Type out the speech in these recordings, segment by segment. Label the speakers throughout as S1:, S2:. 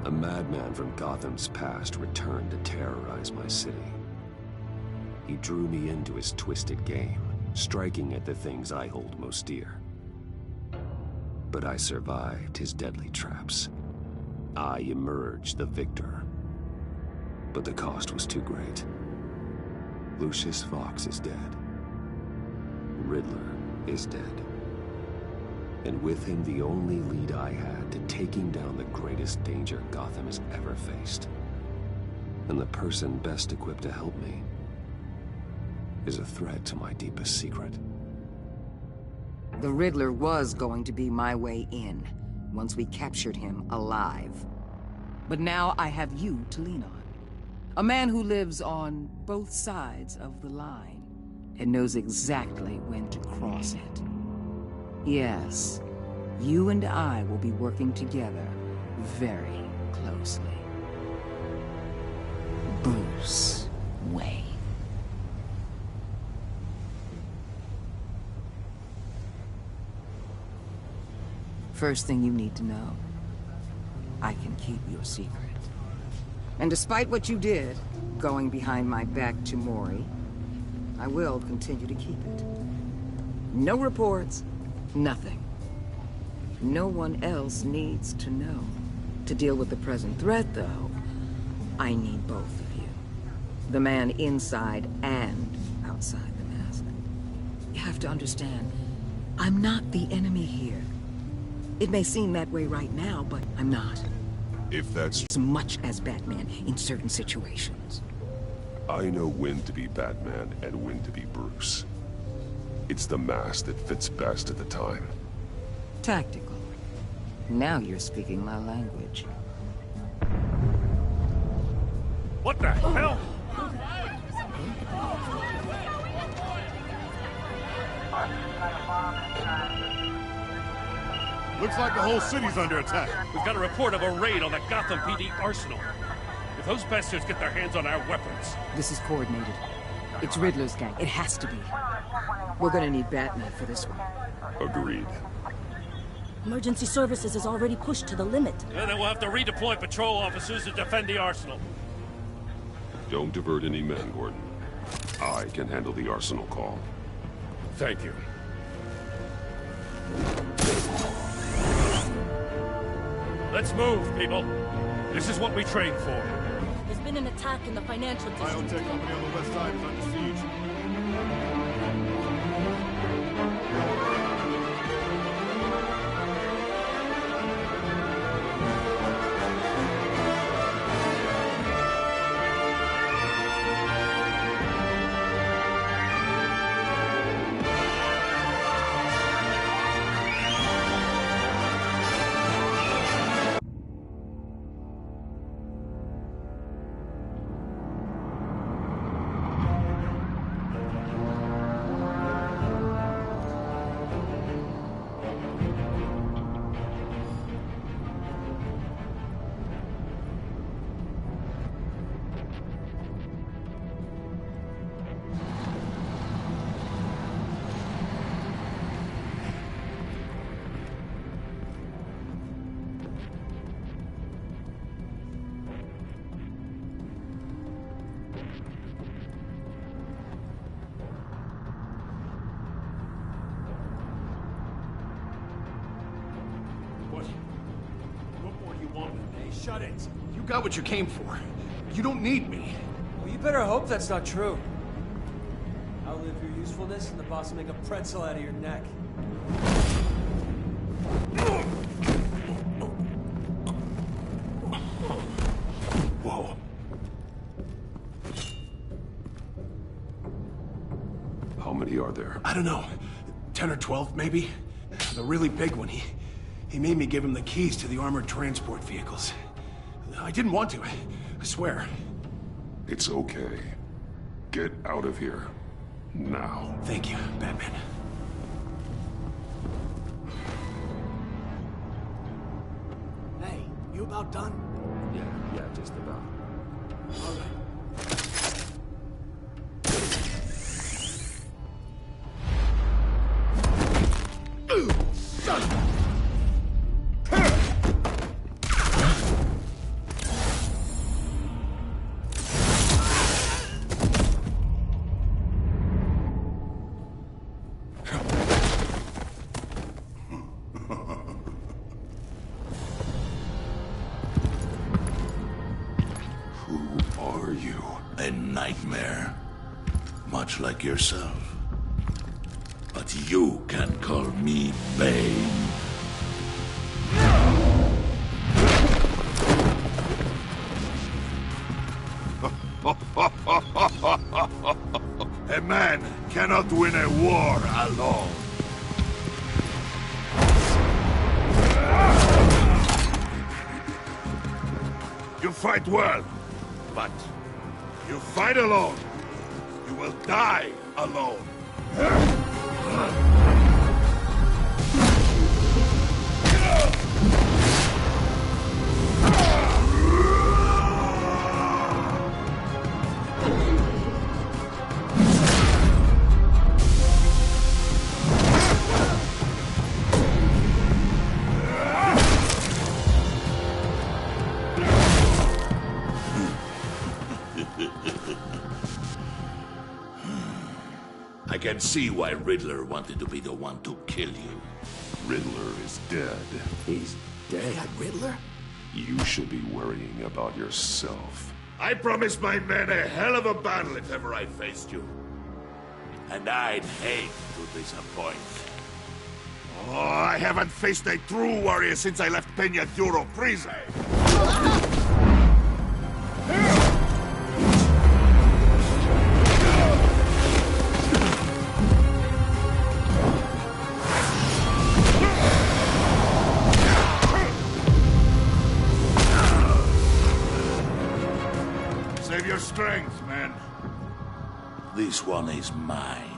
S1: A madman from Gotham's past returned to terrorize my city. He drew me into his twisted game, striking at the things I hold most dear. But I survived his deadly traps. I emerged the victor. But the cost was too great. Lucius Fox is dead. Riddler is dead. And with him, the only lead I had to taking down the greatest danger Gotham has ever faced. And the person best equipped to help me is a threat to my deepest secret.
S2: The Riddler was going to be my way in, once we captured him alive. But now I have you to lean on. A man who lives on both sides of the line, and knows exactly when to cross it. Yes, you and I will be working together very closely. Bruce Wayne. First thing you need to know, I can keep your secret. And despite what you did, going behind my back to Mori, I will continue to keep it. No reports, nothing. No one else needs to know. To deal with the present threat, though, I need both of you. The man inside and outside the mask. You have to understand, I'm not the enemy here. It may seem that way right now, but I'm not.
S1: If that's...
S2: As much as Batman in certain situations.
S1: I know when to be Batman and when to be Bruce. It's the mask that fits best at the time.
S2: Tactical. Now you're speaking my language.
S3: What the hell?
S4: Looks like the whole city's under attack.
S3: We've got a report of a raid on the Gotham PD arsenal. If those bastards get their hands on our weapons...
S2: This is coordinated. It's Riddler's gang. It has to be. We're gonna need Batman for this one.
S1: Agreed.
S5: Emergency services is already pushed to the limit.
S3: Then we'll have to redeploy patrol officers to defend the arsenal.
S1: Don't divert any men, Gordon. I can handle the arsenal call.
S3: Thank you. Let's move, people. This is what we trained for.
S5: There's been an attack in the financial district.
S4: Biotech company on the west side is under siege.
S6: Shut it. You got what you came for. You don't need me.
S7: Well, you better hope that's not true. Outlive your usefulness and the boss will make a pretzel out of your neck.
S1: Whoa. How many are there?
S6: I don't know. 10 or 12, maybe? The really big one, he made me give him the keys to the armored transport vehicles. I didn't want to, I swear.
S1: It's okay. Get out of here. Now.
S6: Thank you, Batman. Hey, you about done?
S1: Yeah, just about.
S6: All right.
S8: are you? A nightmare. Much like yourself. But you can call me Bane. A man cannot win a war alone. You fight well, but you fight alone. You will die alone. I can see why Riddler wanted to be the one to kill you.
S1: Riddler is dead.
S8: He's dead? Riddler?
S1: You should be worrying about yourself.
S8: I promised my men a hell of a battle if ever I faced you. And I'd hate to disappoint. Oh, I haven't faced a true warrior since I left Peña Duro prison. Save your strength, man. This one is mine.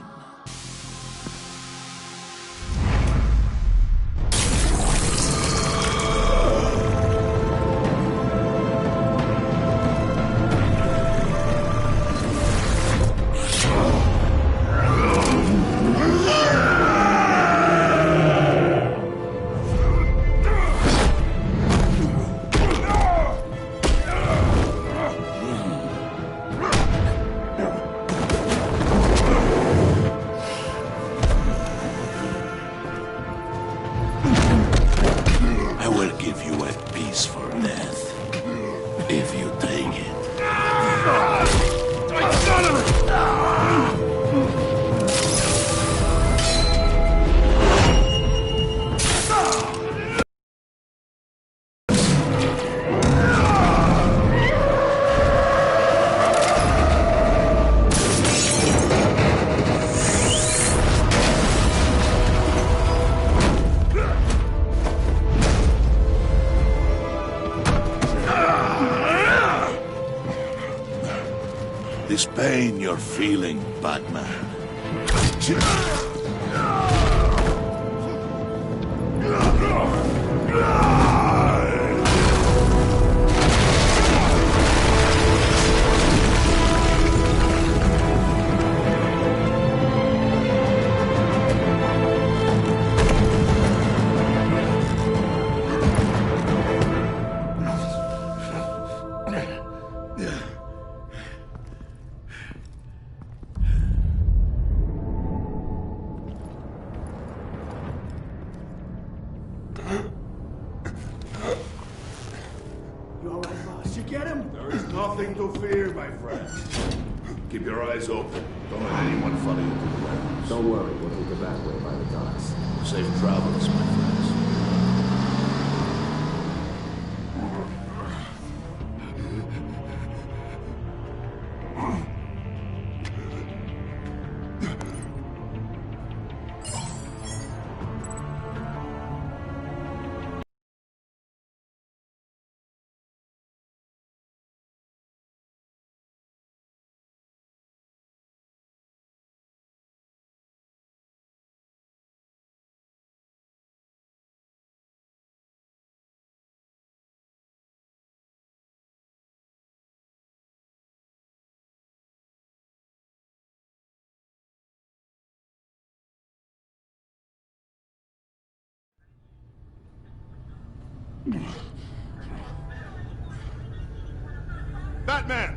S8: This pain you're feeling, Batman.
S6: You all right, boss? You get him?
S8: There is nothing to fear, my friend. Keep your eyes open. Don't let anyone follow you to the warehouse.
S1: Don't worry, we'll take the back way by the docks.
S8: Safe travels, my friends.
S4: Batman!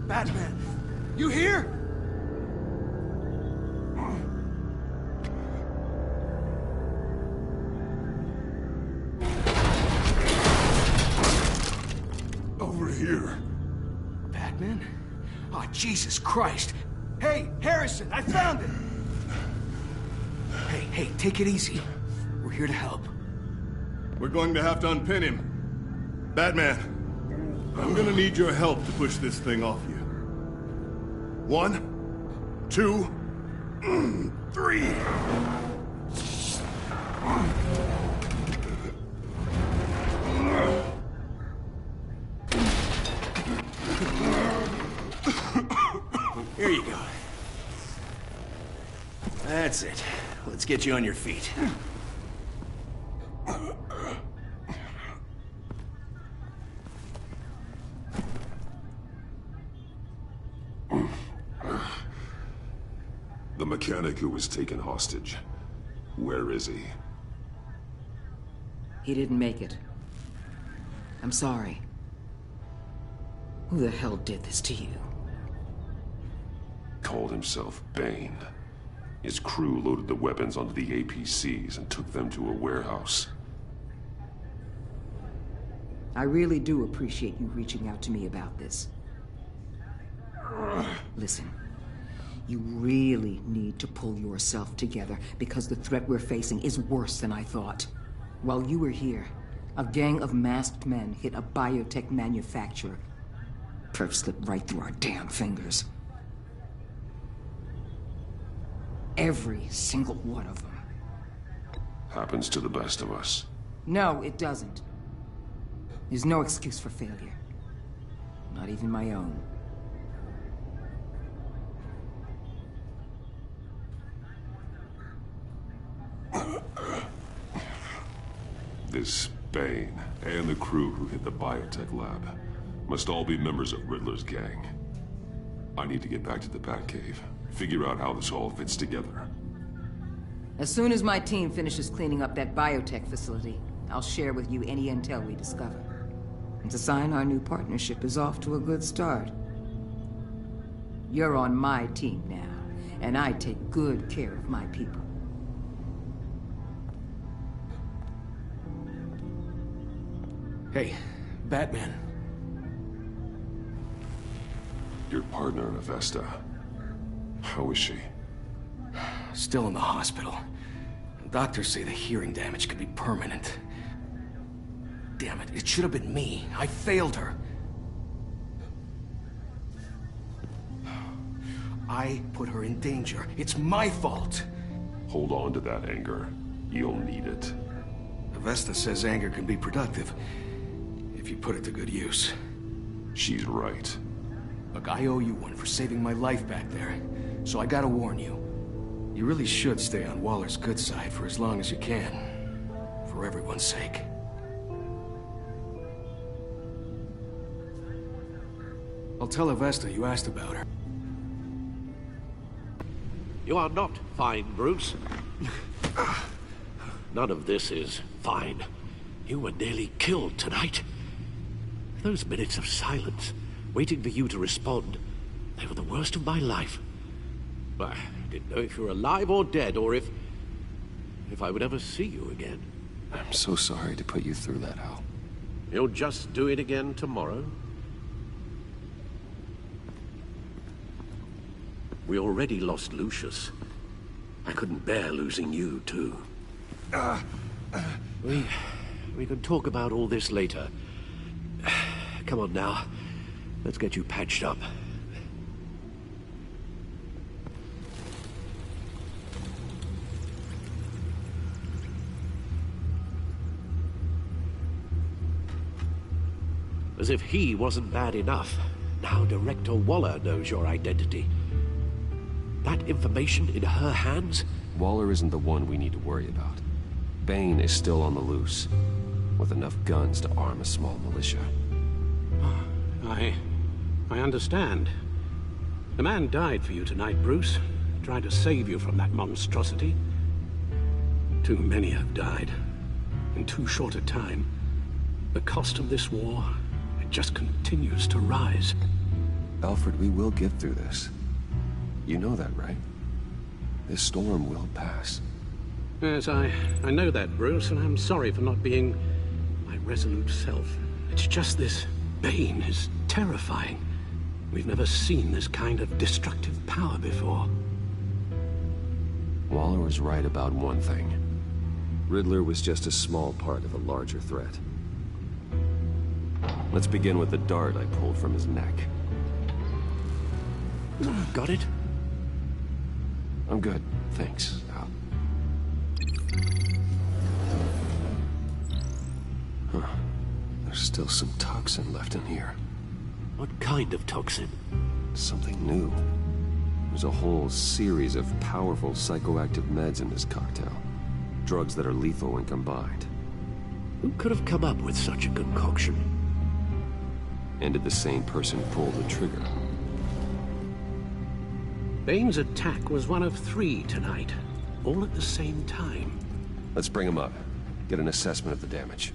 S6: Batman, you here?
S4: here?
S6: Batman? Oh, Jesus Christ! Hey, Harrison, I found it! Hey, take it easy. We're here to help.
S4: We're going to have to unpin him. Batman, I'm gonna need your help to push this thing off you. 1, 2, 3.
S6: Here you go. That's it. Let's get you on your feet.
S1: The mechanic who was taken hostage. Where is he?
S2: He didn't make it. I'm sorry. Who the hell did this to you?
S1: Called himself Bane. His crew loaded the weapons onto the APCs and took them to a warehouse.
S2: I really do appreciate you reaching out to me about this. Listen, you really need to pull yourself together because the threat we're facing is worse than I thought. While you were here, a gang of masked men hit a biotech manufacturer. Perf slipped right through our damn fingers. Every single one of them.
S1: Happens to the best of us.
S2: No, it doesn't. There's no excuse for failure. Not even my own.
S1: This Bane and the crew who hit the biotech lab must all be members of Riddler's gang. I need to get back to the Batcave, figure out how this all fits together.
S2: As soon as my team finishes cleaning up that biotech facility, I'll share with you any intel we discover. And to sign our new partnership is off to a good start. You're on my team now, and I take good care of my people.
S6: Hey, Batman.
S1: Your partner, Avesta. How is she?
S6: Still in the hospital. Doctors say the hearing damage could be permanent. Damn it, it should have been me. I failed her. I put her in danger. It's my fault.
S1: Hold on to that anger. You'll need it.
S6: Avesta says anger can be productive, if you put it to good use.
S1: She's right.
S6: Look, I owe you one for saving my life back there, so I gotta warn you. You really should stay on Waller's good side for as long as you can. For everyone's sake. I'll tell Avesta you asked about her.
S9: You are not fine, Bruce. None of this is fine. You were nearly killed tonight. Those minutes of silence, waiting for you to respond, they were the worst of my life. I didn't know if you were alive or dead, or if I would ever see you again.
S1: I'm so sorry to put you through that, Al.
S9: You'll just do it again tomorrow? We already lost Lucius. I couldn't bear losing you, too. We can talk about all this later. Come on now. Let's get you patched up. As if he wasn't bad enough, now Director Waller knows your identity. That information in her hands?
S1: Waller isn't the one we need to worry about. Bane is still on the loose, with enough guns to arm a small militia.
S9: I understand. The man died for you tonight, Bruce. Tried to save you from that monstrosity. Too many have died. In too short a time. The cost of this war, it just continues to rise.
S1: Alfred, we will get through this. You know that, right? This storm will pass.
S9: Yes, I know that, Bruce, and I'm sorry for not being my resolute self. It's just this Bane is terrifying. We've never seen this kind of destructive power before.
S1: Waller was right about one thing. Riddler was just a small part of a larger threat. Let's begin with the dart I pulled from his neck.
S9: Got it?
S1: I'm good, thanks. Huh. There's still some toxin left in here.
S9: What kind of toxin?
S1: Something new. There's a whole series of powerful psychoactive meds in this cocktail. Drugs that are lethal when combined.
S9: Who could have come up with such a concoction?
S1: And did the same person pull the trigger?
S9: Bane's attack was one of 3 tonight, all at the same time.
S1: Let's bring him up. Get an assessment of the damage.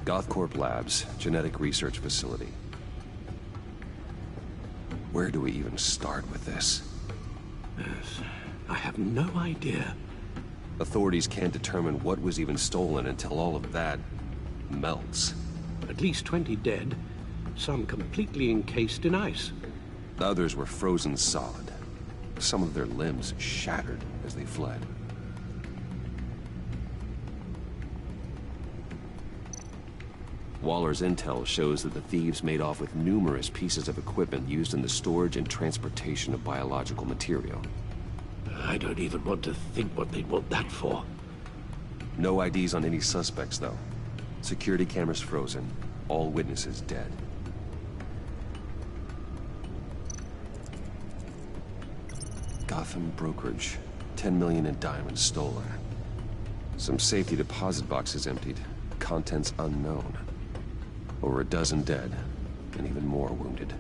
S1: Gothcorp Labs, genetic research facility. Where do we even start with this?
S9: Yes, I have no idea.
S1: Authorities can't determine what was even stolen until all of that melts.
S9: At least 20 dead, some completely encased in ice.
S1: Others were frozen solid. Some of their limbs shattered as they fled. Waller's intel shows that the thieves made off with numerous pieces of equipment used in the storage and transportation of biological material.
S9: I don't even want to think what they'd want that for.
S1: No IDs on any suspects, though. Security cameras frozen. All witnesses dead. Gotham brokerage. 10 million in diamonds stolen. Some safety deposit boxes emptied. Contents unknown. Over a dozen dead, and even more wounded.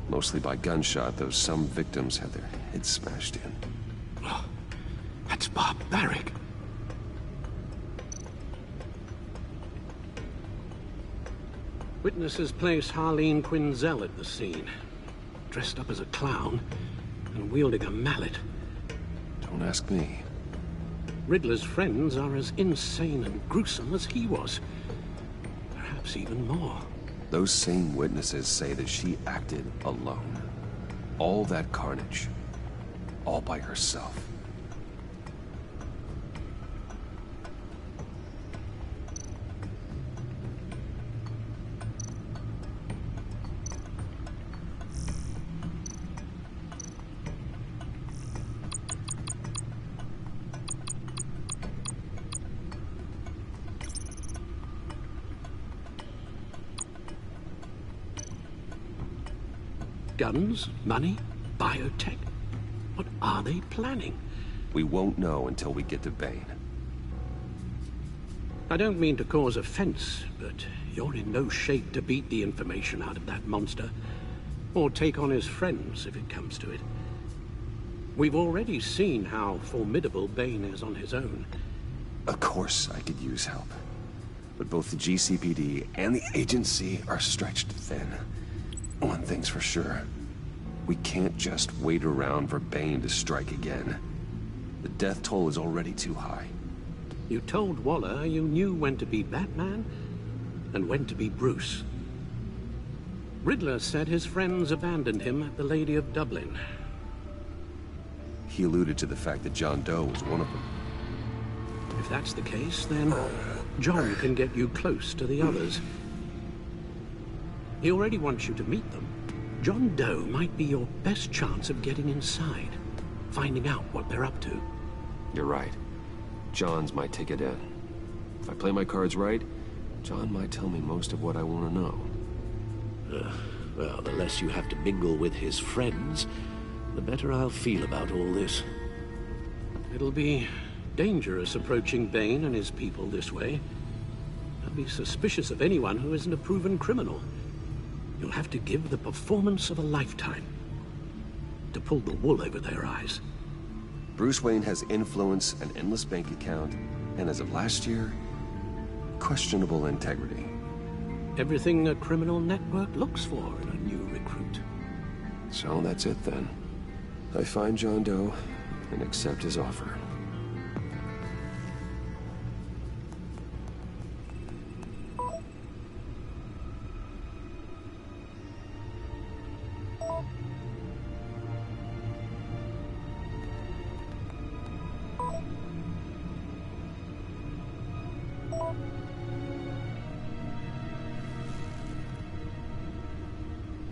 S1: Mostly by gunshot, though some victims had their heads smashed in.
S9: Oh, that's barbaric. Witnesses place Harleen Quinzel at the scene, dressed up as a clown and wielding a mallet.
S1: Don't ask me.
S9: Riddler's friends are as insane and gruesome as he was. Perhaps even more.
S1: Those same witnesses say that she acted alone. All that carnage. All by herself.
S9: Guns, money, biotech. What are they planning?
S1: We won't know until we get to Bane.
S9: I don't mean to cause offense, but you're in no shape to beat the information out of that monster, or take on his friends if it comes to it. We've already seen how formidable Bane is on his own.
S1: Of course I could use help. But both the GCPD and the agency are stretched thin. One thing's for sure. We can't just wait around for Bane to strike again. The death toll is already too high.
S9: You told Waller you knew when to be Batman and when to be Bruce. Riddler said his friends abandoned him at the Lady of Dublin.
S1: He alluded to the fact that John Doe was one of them.
S9: If that's the case, then John can get you close to the others. He already wants you to meet them. John Doe might be your best chance of getting inside, finding out what they're up to.
S1: You're right. John's my ticket in. If I play my cards right, John might tell me most of what I want to know.
S9: Well, the less you have to mingle with his friends, the better I'll feel about all this. It'll be dangerous approaching Bane and his people this way. They'll be suspicious of anyone who isn't a proven criminal. You'll have to give the performance of a lifetime to pull the wool over their eyes.
S1: Bruce Wayne has influence, an endless bank account, and as of last year, questionable integrity.
S9: Everything a criminal network looks for in a new recruit.
S1: So that's it then. I find John Doe and accept his offer.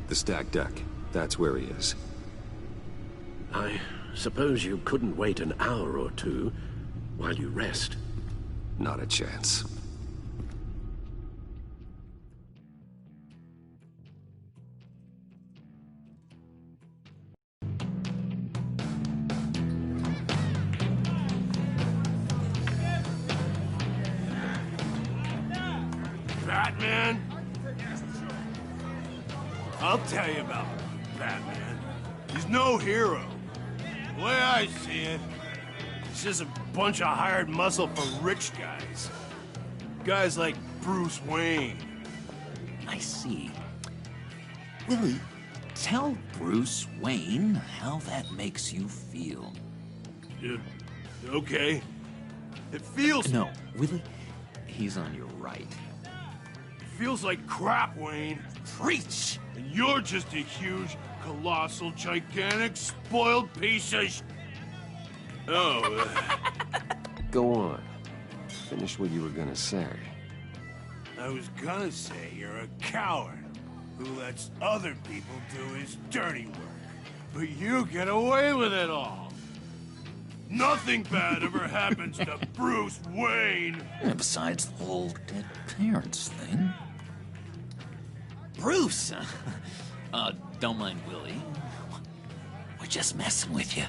S1: The stacked deck. That's where he is.
S9: I suppose you couldn't wait an hour or two while you rest.
S1: Not a chance.
S3: Batman? I'll tell you about Batman. He's no hero. The way I see it, he's just a bunch of hired muscle for rich guys. Guys like Bruce Wayne.
S10: I see. Willie, tell Bruce Wayne how that makes you feel.
S3: Okay. It feels...
S10: No, Willie, he's on your right.
S3: Feels like crap, Wayne.
S10: Preach!
S3: And you're just a huge, colossal, gigantic, spoiled piece of
S1: Go on. Finish what you were gonna say.
S3: I was gonna say you're a coward who lets other people do his dirty work. But you get away with it all. Nothing bad ever happens to Bruce Wayne.
S10: And besides the whole dead parents thing. Bruce! Don't mind Willie. We're just messing with you.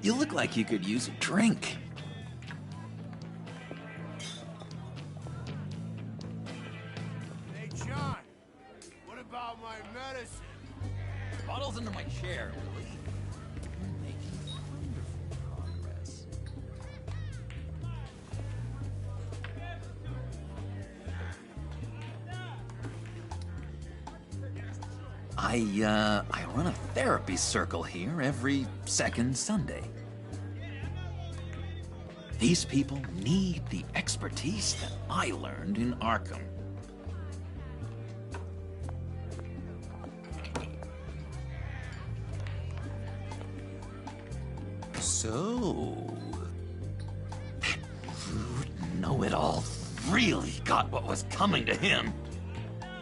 S10: You look like you could use a drink.
S3: Hey, John. What about my medicine?
S10: Bottle's under my chair, Willie. You're making wonderful progress. I run a therapy circle here every second Sunday. These people need the expertise that I learned in Arkham. So, that rude know-it-all really got what was coming to him.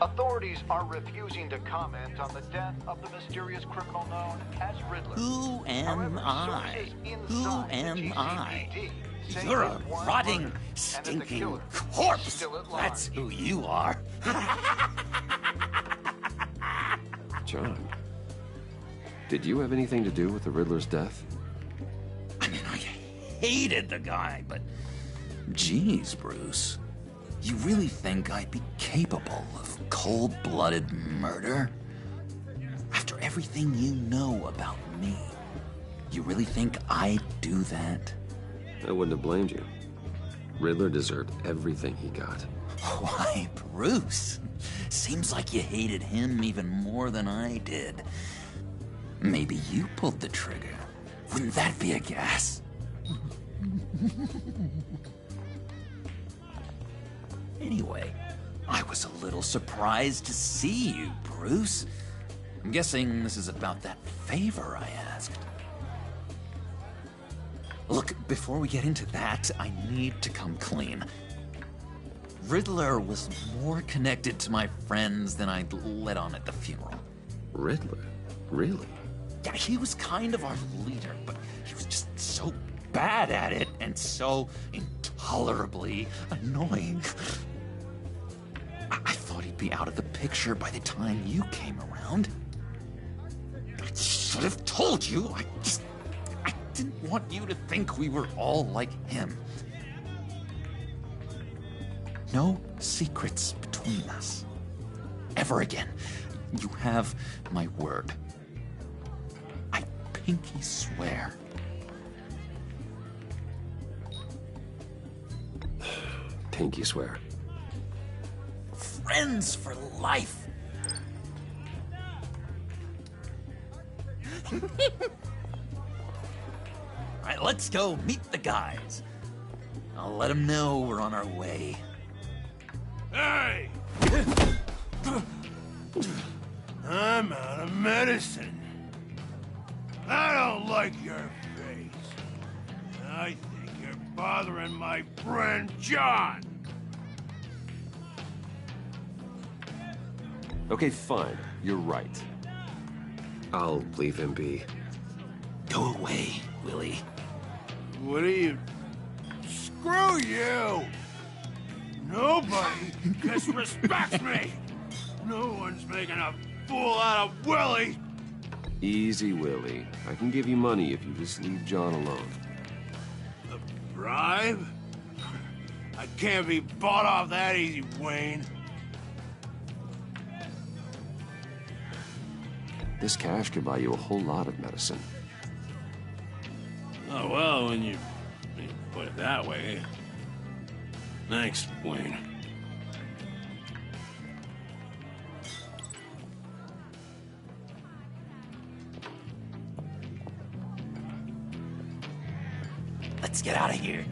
S11: Authorities are refusing to comment on the death of the mysterious criminal known as Riddler.
S10: Who am I? Who am I? You're a rotting, stinking corpse. That's who you are.
S1: John, did you have anything to do with the Riddler's death?
S10: I mean, I hated the guy, but geez, Bruce. You really think I'd be capable of cold-blooded murder? After everything you know about me, you really think I'd do that?
S1: I wouldn't have blamed you. Riddler deserved everything he got.
S10: Why, Bruce? Seems like you hated him even more than I did. Maybe you pulled the trigger. Wouldn't that be a gas? Anyway, I was a little surprised to see you, Bruce. I'm guessing this is about that favor I asked. Look, before we get into that, I need to come clean. Riddler was more connected to my friends than I'd let on at the funeral.
S1: Riddler? Really?
S10: Yeah, he was kind of our leader, but he was just so bad at it and so intolerably annoying. I thought he'd be out of the picture by the time you came around. I should have told you. I didn't want you to think we were all like him. No secrets between us. Ever again. You have my word. I pinky swear.
S1: Pinky swear.
S10: Friends for life. All right, let's go meet the guys. I'll let them know we're on our way.
S3: Hey! I'm out of medicine. I don't like your face. I think you're bothering my friend John.
S1: Okay, fine. You're right. I'll leave him be.
S10: Go away, Willie.
S3: What are you... Screw you! Nobody disrespects me! No one's making a fool out of Willie!
S1: Easy, Willie. I can give you money if you just leave John alone.
S3: A bribe? I can't be bought off that easy, Wayne.
S1: This cash could buy you a whole lot of medicine.
S3: Oh, well, when you put it that way. Thanks, Wayne.
S10: Let's get out of here.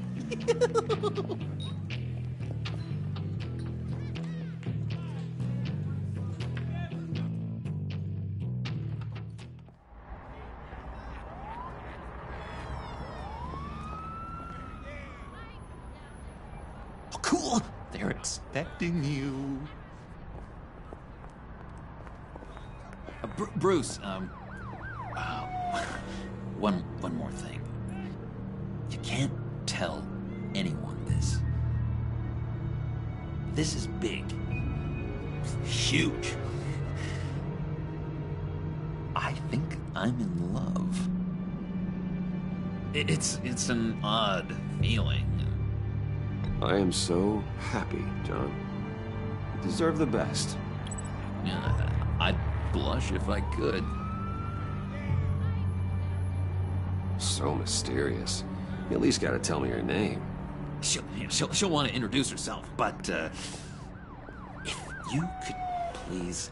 S10: Oh, cool. They're expecting you. Bruce, one more thing. You can't tell anyone this. This is big. Huge. I think I'm in love. It's an odd feeling.
S1: I am so happy, John. You deserve the best.
S10: Yeah, I'd blush if I could.
S1: So mysterious. You at least gotta tell me your name.
S10: She'll want to introduce herself, but if you could please